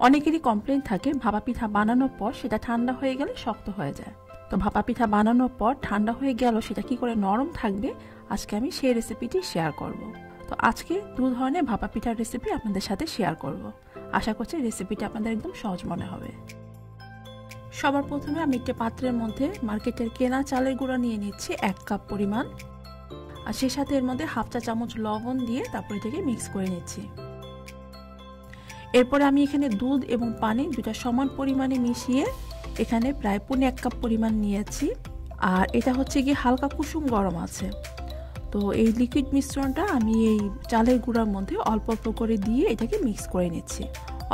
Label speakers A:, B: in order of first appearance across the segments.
A: অনেকেরই কমপ্লেইন থাকে ভাপা পিঠা বানানোর পর সেটা ঠান্ডা হয়ে গেলে শক্ত হয়ে যায়। তো ভাপা পিঠা বানানোর পর ঠান্ডা হয়ে গেল সেটা কি করে নরম থাকবে, আজকে আমি সেই রেসিপিটি শেয়ার করব। তো আজকে দু ধরনের ভাপা পিঠার রেসিপি আপনাদের সাথে শেয়ার করব। আশা করছি রেসিপিটা আপনাদের একদম সহজ মনে হবে। সবার প্রথমে আমি একটা পাত্রের মধ্যে মার্কেটের কেনা চালের গুঁড়া নিয়ে নিচ্ছি 1 কাপ পরিমাণ, আর সেই সাথে এর মধ্যে হাফ চা চামচ লবণ দিয়ে তারপর এটাকে মিক্স করে নিচ্ছি। এরপরে আমি এখানে দুধ এবং পানি দুটা সমান পরিমাণে মিশিয়ে এখানে প্রায় 1 কাপ পরিমাণ নিয়েছি। আর এটা হচ্ছে গিয়ে হালকা কুসুম গরম আছে। তো এই লিকুইড মিশ্রণটা আমি এই চালের গুঁড়ার মধ্যে অল্প অল্প করে দিয়ে এটাকে মিক্স করে নিচ্ছি।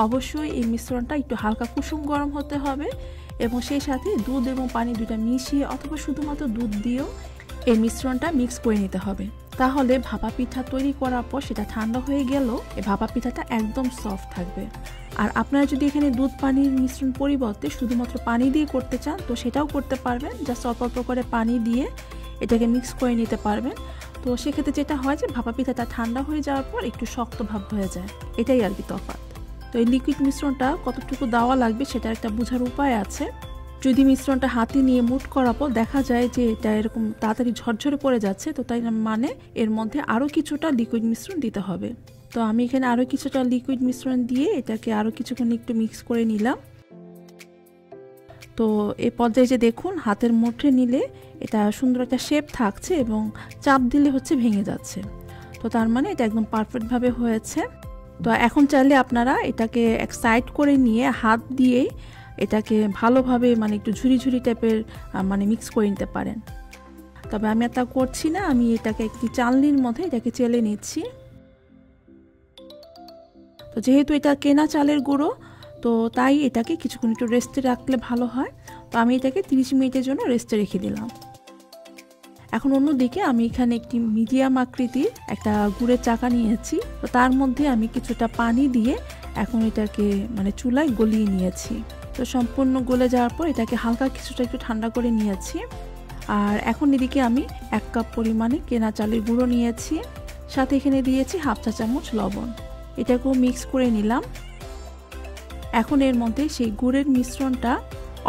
A: অবশ্যই এই মিশ্রণটা একটু হালকা কুসুম গরম হতে হবে এবং সেই সাথে দুধ এবং পানি দুটা মিশিয়ে অথবা শুধুমাত্র দুধ দিয়েও এই মিশ্রণটা মিক্স করে নিতে হবে। তাহলে ভাপা পিঠা তৈরি করার পর সেটা ঠান্ডা হয়ে গেল এই ভাপা পিঠাটা একদম সফট থাকবে। আর আপনারা যদি এখানে দুধ পানির মিশ্রণ পরিবর্তে শুধুমাত্র পানি দিয়ে করতে চান তো সেটাও করতে পারবেন, জাস্ট অল্প অল্প করে পানি দিয়ে এটাকে মিক্স করে নিতে পারবেন। তো সেক্ষেত্রে যেটা হয় যে ভাপা পিঠাটা ঠান্ডা হয়ে যাওয়ার পর একটু শক্ত ভাব হয়ে যায়, এটাই আর কি তফাৎ। তো এই লিকুইড মিশ্রণটা কতটুকু দেওয়া লাগবে সেটা একটা বোঝার উপায় আছে। যদি মিশ্রণটা হাতে নিয়ে মুট করার পর দেখা যায় যে এটা এরকম তাড়াতাড়ি ঝরঝরে পড়ে যাচ্ছে, তো তাই মানে এর মধ্যে আরও কিছুটা লিকুইড মিশ্রণ দিতে হবে। তো আমি এখানে আরও কিছুটা লিকুইড মিশ্রণ দিয়ে এটাকে আরও কিছুক্ষণ একটু মিক্স করে নিলাম। তো এই পর্যায়ে যে দেখুন হাতের মুঠে নিলে এটা সুন্দর একটা শেপ থাকছে এবং চাপ দিলে হচ্ছে ভেঙে যাচ্ছে। তো তার মানে এটা একদম পারফেক্টভাবে হয়েছে। তো এখন চাইলে আপনারা এটাকে এক সাইড করে নিয়ে হাত দিয়েই এটাকে ভালোভাবে মানে একটু ঝুরি ঝুরি টাইপের মানে মিক্স করে নিতে পারেন। তবে আমি তা করছি না, আমি এটাকে একটি চালনির মধ্যে এটাকে চেলে নিচ্ছি। তো যেহেতু এটা কেনা চালের গুঁড়ো তো তাই এটাকে কিছুক্ষণ একটু রেস্টে রাখলে ভালো হয়। তো আমি এটাকে 30 মিনিটের জন্য রেস্টে রেখে দিলাম। এখন অন্যদিকে আমি এখানে একটি মিডিয়াম আকৃতির একটা গুড়ের চাকা নিয়েছি। তো তার মধ্যে আমি কিছুটা পানি দিয়ে এখন এটাকে মানে চুলায় গলিয়ে নিয়েছি। তো সম্পূর্ণ গলে যাওয়ার পর এটাকে হালকা কিছুটা একটু ঠান্ডা করে নিয়েছি। আর এখন এদিকে আমি 1 কাপ পরিমাণে কেনা চালের গুঁড়ো নিয়েছি, সাথে এখানে দিয়েছি হাফ চা চামচ লবণ। এটাকেও মিক্স করে নিলাম। এখন এর মধ্যে সেই গুড়ের মিশ্রণটা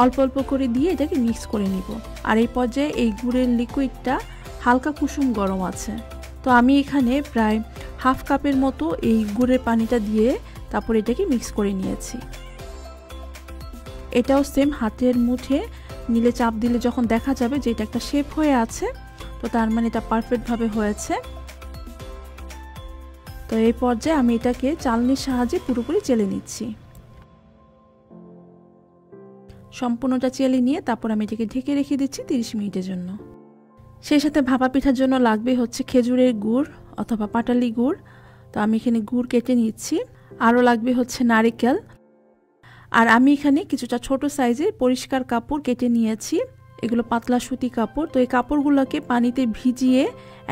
A: অল্প অল্প করে দিয়ে এটাকে মিক্স করে নিব। আর এই পর্যায়ে এই গুড়ের লিকুইডটা হালকা কুসুম গরম আছে। তো আমি এখানে প্রায় হাফ কাপের মতো এই গুড়ের পানিটা দিয়ে তারপর এটাকে মিক্স করে নিয়েছি। এটাও সেম হাতের মুঠে নিলে চাপ দিলে যখন দেখা যাবে যে এটা একটা শেপ হয়ে আছে তো তার মানে এটা পারফেক্টভাবে হয়েছে। তো এই পর্যায়ে আমি এটাকে চালনির সাহায্যে পুরোপুরি চেলে নিচ্ছি। সম্পূর্ণটা চেলে নিয়ে তারপর আমি এটাকে ঢেকে রেখে দিচ্ছি 30 মিনিটের জন্য। সেই সাথে ভাপা পিঠার জন্য লাগবে হচ্ছে খেজুরের গুড় অথবা পাটালি গুড়। তো আমি এখানে গুড় কেটে নিচ্ছি। আরও লাগবে হচ্ছে নারিকেল। আর আমি এখানে কিছুটা ছোট সাইজের পরিষ্কার কাপড় কেটে নিয়েছি, এগুলো পাতলা সুতি কাপড়। তো এই কাপড়গুলোকে পানিতে ভিজিয়ে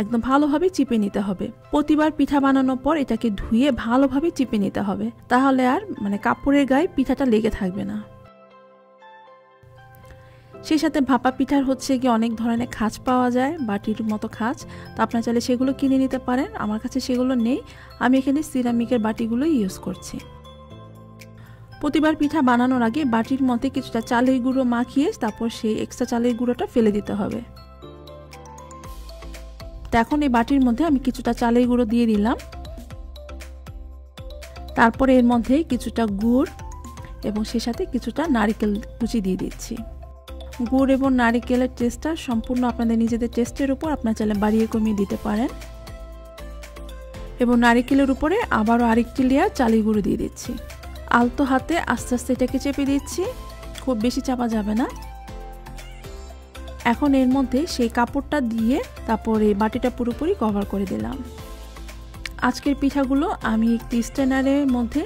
A: একদম ভালোভাবে চিপে নিতে হবে। প্রতিবার পিঠা বানানোর পর এটাকে ধুয়ে ভালোভাবে চিপে নিতে হবে, তাহলে আর মানে কাপড়ের গায়ে পিঠাটা লেগে থাকবে না। সেই সাথে ভাপা পিঠার হচ্ছে গিয়ে অনেক ধরনের খাঁজ পাওয়া যায়, বাটির মতো খাঁজ। তো আপনারা চাইলে সেগুলো কিনে নিতে পারেন, আমার কাছে সেগুলো নেই। আমি এখানে সিরামিকের বাটিগুলো ইউজ করছি। প্রতিবার পিঠা বানানোর আগে বাটির মধ্যে কিছুটা চালের গুঁড়ো মাখিয়ে তারপর সেই এক্সট্রা চালের গুঁড়োটা ফেলে দিতে হবে। তো এখন এই বাটির মধ্যে আমি কিছুটা চালের গুঁড়ো দিয়ে দিলাম। তারপরে এর মধ্যে কিছুটা গুড় এবং সেই সাথে কিছুটা নারকেল কুচি দিয়ে দিচ্ছি। গুড় এবং নারকেলের টেস্টটা সম্পূর্ণ আপনাদের নিজেদের টেস্টের উপর, আপনারা চাইলে বাড়িয়ে কমিয়ে দিতে পারেন। এবং নারকেলের উপরে আবারও আরেকটি লেয়ার চালের গুঁড়ো দিয়ে দিচ্ছি। আলতো হাতে আস্তে আস্তে এটাকে চেপে দিচ্ছি, খুব বেশি চাপা যাবে না। এখন এর মধ্যে সেই কাপড়টা দিয়ে তারপরে বাটিটা পুরোপুরি কভার করে দিলাম। আজকের পিঠাগুলো আমি একটি স্ট্যান্ডারের মধ্যে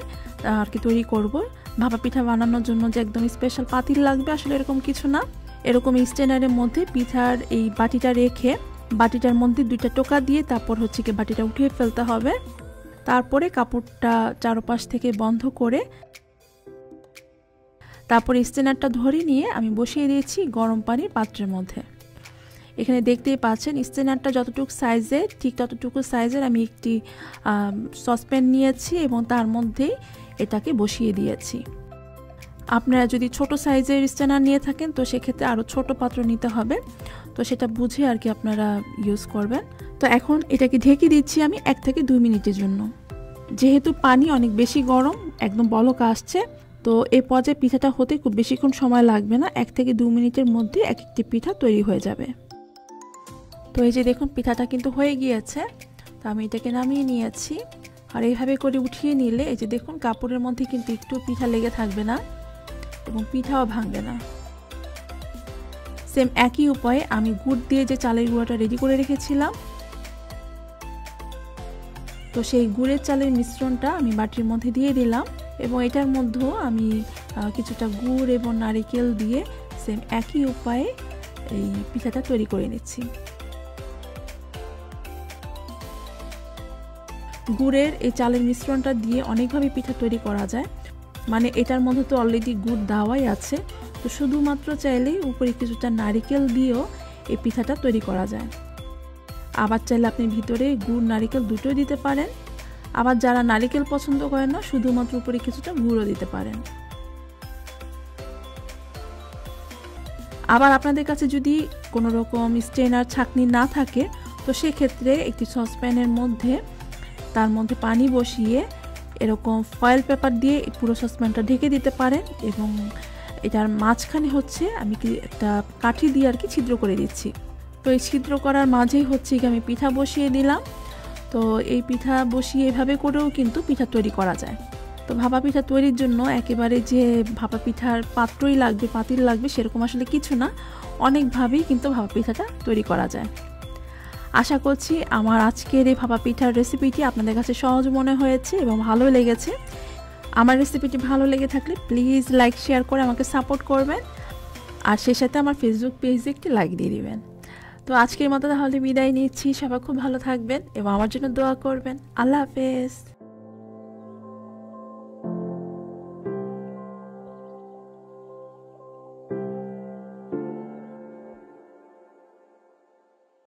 A: আর কি তৈরি করব। ভাপা পিঠা বানানোর জন্য যে একদম স্পেশাল পাতিল লাগবে আসলে এরকম কিছু না। এরকম স্ট্যান্ডারের মধ্যে পিঠার এই বাটিটা রেখে বাটিটার মধ্যে 2টা টোকা দিয়ে তারপর হচ্ছে কি বাটিটা উঠিয়ে ফেলতে হবে। তারপরে কাপড়টা চারপাশ থেকে বন্ধ করে তারপরে স্ট্যান্ডারটা ধরে নিয়ে আমি বসিয়ে দিয়েছি গরম পানির পাত্রের মধ্যে। এখানে দেখতেই পাচ্ছেন স্ট্যান্ডারটা যতটুকু সাইজের ঠিক ততটুকু সাইজের আমি একটি সসপ্যান নিয়েছি এবং তার মধ্যে এটাকে বসিয়ে দিয়েছি। আপনারা যদি ছোট সাইজের স্ট্যানার নিয়ে থাকেন তো সেক্ষেত্রে আরও ছোট পাত্র নিতে হবে, তো সেটা বুঝে আর কি আপনারা ইউজ করবেন। তো এখন এটাকে ঢেকে দিচ্ছি আমি 1 থেকে 2 মিনিটের জন্য। যেহেতু পানি অনেক বেশি গরম, একদম বলক আসছে, তো এই পর্যায়ে পিঠাটা হতে খুব বেশিক্ষণ সময় লাগবে না, 1 থেকে 2 মিনিটের মধ্যে এক একটি পিঠা তৈরি হয়ে যাবে। তো এই যে দেখুন পিঠাটা কিন্তু হয়ে গিয়েছে। তো আমি এটাকে নামিয়ে নিয়েছি, আর এইভাবে করে উঠিয়ে নিলে এই যে দেখুন কাপড়ের মধ্যে কিন্তু একটু পিঠা লেগে থাকবে না এবং পিঠাও ভাঙবে না। সেম একই উপায়ে আমি গুড় দিয়ে যে চালের গুঁড়াটা রেডি করে রেখেছিলাম, তো সেই গুড়ের চালের মিশ্রণটা আমি বাটির মধ্যে দিয়ে দিলাম এবং এটার মধ্যেও আমি কিছুটা গুড় এবং নারিকেল দিয়ে সেম একই উপায়ে এই পিঠাটা তৈরি করে নিচ্ছি। গুড়ের এই চালের মিশ্রণটা দিয়ে অনেকভাবে পিঠা তৈরি করা যায়, মানে এটার মধ্যে তো অলরেডি গুড় দেওয়াই আছে, তো শুধুমাত্র চাইলেই উপরে কিছুটা নারিকেল দিয়েও এই পিঠাটা তৈরি করা যায়। আবার চাইলে আপনি ভিতরে গুড় নারিকেল দুটোই দিতে পারেন, আবার যারা নারিকেল পছন্দ করেন না শুধুমাত্র উপরে কিছুটা গুঁড়ো দিতে পারেন। আবার আপনাদের কাছে যদি কোনো রকম স্ট্রেনার ছাঁকনি না থাকে তো সেক্ষেত্রে একটি সসপ্যানের মধ্যে তার মধ্যে পানি বসিয়ে এরকম ফয়েল পেপার দিয়ে পুরো সসপ্যানটা ঢেকে দিতে পারেন এবং এটার মাঝখানে হচ্ছে আমি একটা কাঠি দিয়ে আর কি ছিদ্র করে দিচ্ছি। তো এই ছিদ্র করার মাঝেই হচ্ছে আমি পিঠা বসিয়ে দিলাম। তো এই পিঠা বসিয়ে এভাবে করেও কিন্তু পিঠা তৈরি করা যায়। তো ভাপা পিঠা তৈরির জন্য একেবারে যে ভাপা পিঠার পাত্রই লাগবে, পাতিল লাগবে সেরকম আসলে কিছু না, অনেকভাবেই কিন্তু ভাপা পিঠাটা তৈরি করা যায়। আশা করছি আমার আজকের এই ভাপা পিঠার রেসিপিটি আপনাদের কাছে সহজ মনে হয়েছে এবং ভালো লেগেছে। আমার রেসিপিটি ভালো লেগে থাকলে প্লিজ লাইক শেয়ার করে আমাকে সাপোর্ট করবেন, আর সেই সাথে আমার ফেসবুক পেজে একটি লাইক দিয়ে দিবেন। তো আজকের মতো তাহলে বিদায় নিচ্ছি, সবাই খুব ভালো থাকবেন এবং আমার জন্য দোয়া করবেন। আল্লাহ হাফেজ।